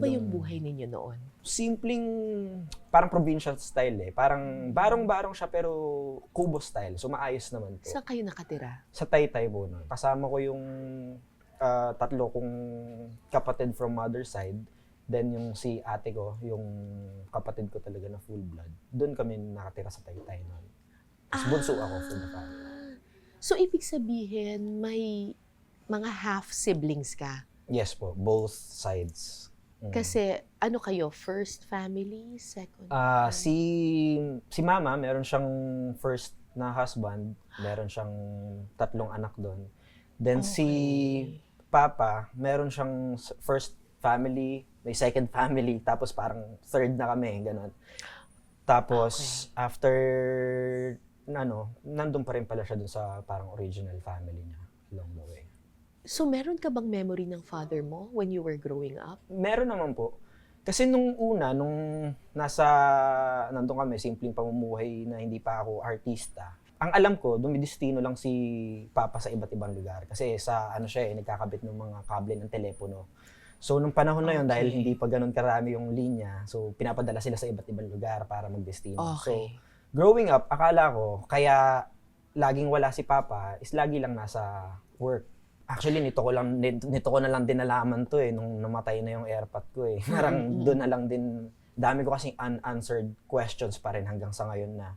ba yung buhay ninyo noon? Simpleng, parang provincial style eh. Parang barong-barong siya pero kubo style. So maayos naman po. Saan kayo nakatira? Sa Taytay po nun. Kasama ko yung tatlo kong kapatid from mother side. Then yung si ate ko, yung kapatid ko talaga na full blood. Doon kami nakatira sa Taytay nun. Tapos bunso ako for the family. So, ibig sabihin, may mga half-siblings ka? Yes po, both sides. Kasi, ano kayo? First family? Second Si mama, meron siyang first na husband. Meron siyang 3 anak doon. Then si papa, meron siyang first family, may second family, tapos parang third na kami, gano'n. Tapos, after, nandun pa rin pala siya dun sa parang original family niya along the way. So, meron ka bang memory ng father mo when you were growing up? Meron naman po. Kasi nung nandun kami, simpleng pamumuhay na hindi pa ako artista. Ang alam ko, dumidestino lang si Papa sa iba't ibang lugar. Kasi nagkakabit ng mga kable ng telepono. So, nung panahon na yun, dahil hindi pa ganun karami yung linya, so pinapadala sila sa iba't ibang lugar para magdestino. So, growing up, akala ko, kaya laging wala si Papa, is lagi lang nasa work. Actually, nito ko na lang din nalaman to nung namatay na yung airpot ko Parang doon na lang din, dami ko kasing unanswered questions pa rin hanggang sa ngayon na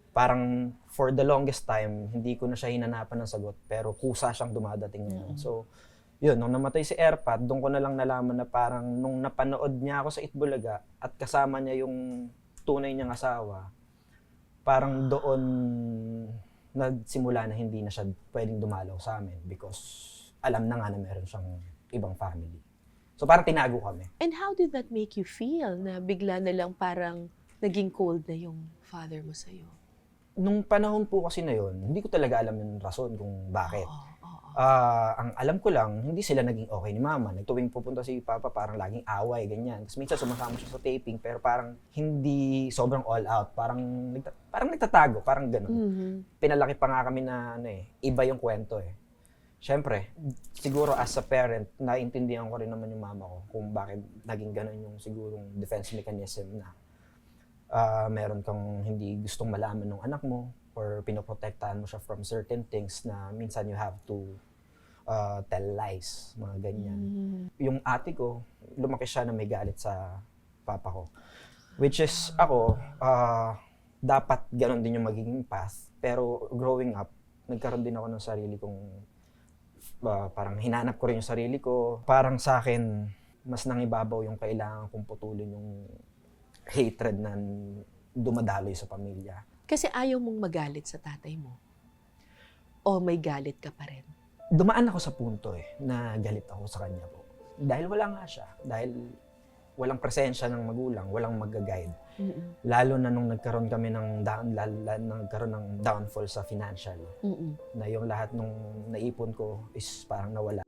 parang for the longest time, hindi ko na siya hinanapan ng sagot, pero kusa siyang dumadating ngayon. So, yun, nung namatay si airpot, doon ko na lang nalaman na parang nung napanood niya ako sa Itbulaga at kasama niya yung tunay niyang asawa, parang doon nagsimula na hindi na siya pwedeng dumalaw sa amin because alam na nga na meron siyang ibang family. So parang tinago kami. And how did that make you feel na bigla na lang parang naging cold na yung father mo sa'yo? Nung panahon po kasi na yun, hindi ko talaga alam yung rason kung bakit. Ang alam ko lang, hindi sila naging okay ni mama. Tuwing pupunta si Papa, parang laging away, ganyan. Tapos minsan sumasama siya sa taping, pero parang hindi sobrang all out. Parang nagtatago, parang gano'n. Pinalaki pa nga kami na iba yung kwento Siyempre, siguro as a parent, naintindihan ko rin naman yung mama ko kung bakit naging gano'n yung sigurong defense mechanism na meron kang hindi gustong malaman ng anak mo or pinoprotektahan mo siya from certain things na minsan you have to tell lies, mga ganyan. Yung ate ko, lumaki siya na may galit sa papa ko. Which is ako, dapat ganon din yung magiging path. Pero growing up, nagkaroon din ako ng sarili kong, parang hinanap ko rin yung sarili ko. Parang sa akin, mas nangibabaw yung kailangan kong putulin yung hatred na dumadaloy sa pamilya. Kasi ayaw mong magalit sa tatay mo? O may galit ka pa rin? Dumaan ako sa punto na galit ako sa kanya po. Dahil wala nga siya. Dahil walang presensya ng magulang, walang mag-guide. Lalo na nung nagkaroon kami ng downfall sa financial. Na yung lahat nung naipon ko is parang nawala.